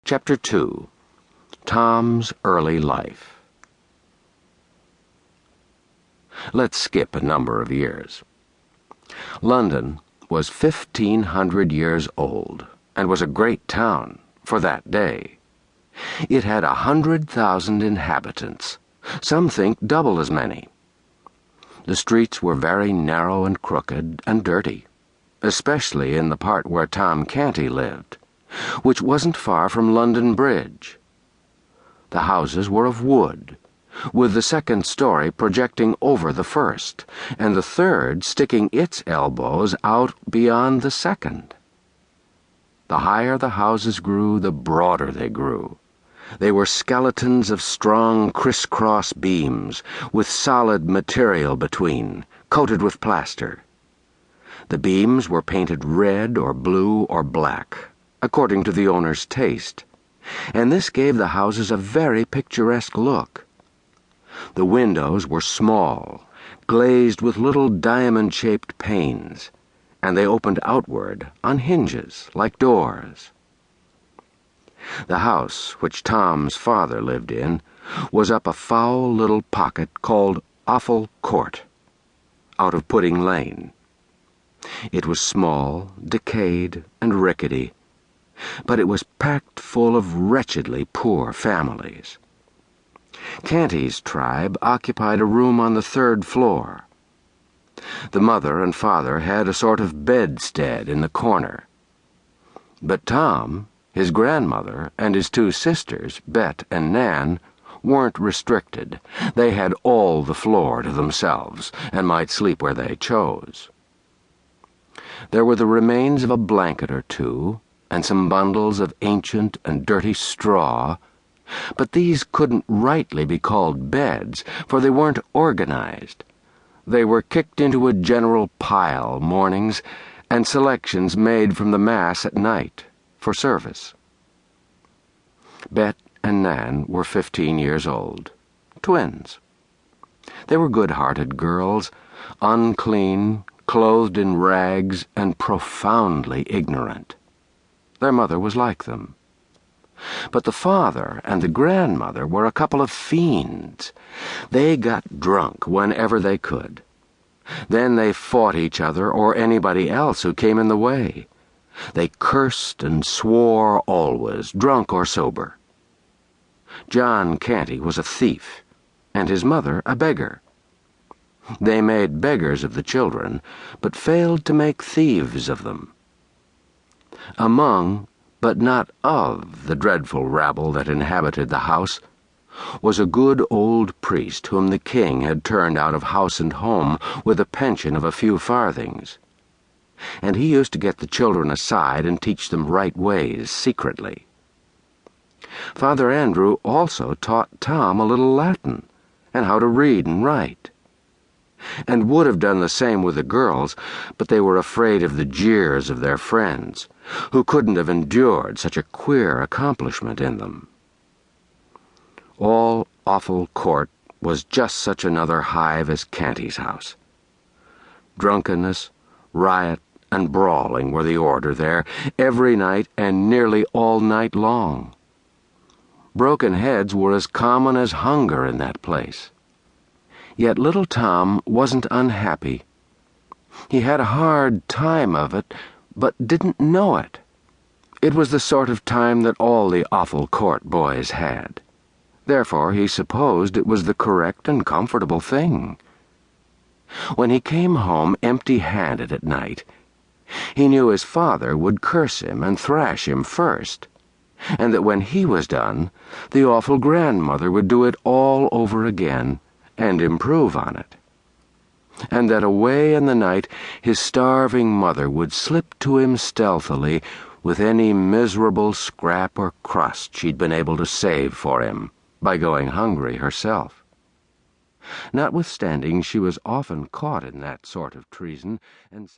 Chapter 2. Tom's Early Life. Let's skip a number of years. London was 1,500 years old and was a great town for that day. It had 100,000 inhabitants, some think double as many. The streets were very narrow and crooked and dirty, especially in the part where Tom Cantry lived, which wasn't far from London Bridge. The houses were of wood, with the second story projecting over the first, and the third sticking its elbows out beyond the second. The higher the houses grew, the broader they grew. They were skeletons of strong criss-cross beams, with solid material between, coated with plaster. The beams were painted red or blue or black, according to the owner's taste, and this gave the houses a very picturesque look. The windows were small, glazed with little diamond-shaped panes, and they opened outward on hinges like doors. The house, which Tom's father lived in, was up a foul little pocket called Offal Court, out of Pudding Lane. It was small, decayed, and rickety, but it was packed full of wretchedly poor families. Cantry's tribe occupied a room on the third floor. The mother and father had a sort of bedstead in the corner. But Tom, his grandmother, and his two sisters, Bet and Nan, weren't restricted. They had all the floor to themselves, and might sleep where they chose. There were the remains of a blanket or two, and some bundles of ancient and dirty straw, but these couldn't rightly be called beds, for they weren't organized. They were kicked into a general pile mornings, and selections made from the mass at night for service. Bet and Nan were 15 years old, twins. They were good-hearted girls, unclean, clothed in rags, and profoundly ignorant. Their mother was like them. But the father and the grandmother were a couple of fiends. They got drunk whenever they could. Then they fought each other or anybody else who came in the way. They cursed and swore always, drunk or sober. John Cantry was a thief, and his mother a beggar. They made beggars of the children, but failed to make thieves of them. Among, but not of, the dreadful rabble that inhabited the house was a good old priest whom the king had turned out of house and home with a pension of a few farthings, and he used to get the children aside and teach them right ways secretly. Father Andrew also taught Tom a little Latin and how to read and write, and would have done the same with the girls, but they were afraid of the jeers of their friends, who couldn't have endured such a queer accomplishment in them. All Offal Court was just such another hive as Cantry's house. Drunkenness, riot, and brawling were the order there, every night and nearly all night long. Broken heads were as common as hunger in that place. Yet little Tom wasn't unhappy. He had a hard time of it, but didn't know it. It was the sort of time that all the Offal Court boys had. Therefore, he supposed it was the correct and comfortable thing. When he came home empty-handed at night, he knew his father would curse him and thrash him first, and that when he was done, the awful grandmother would do it all over again and improve on it, and that away in the night his starving mother would slip to him stealthily with any miserable scrap or crust she'd been able to save for him by going hungry herself. Notwithstanding, she was often caught in that sort of treason, and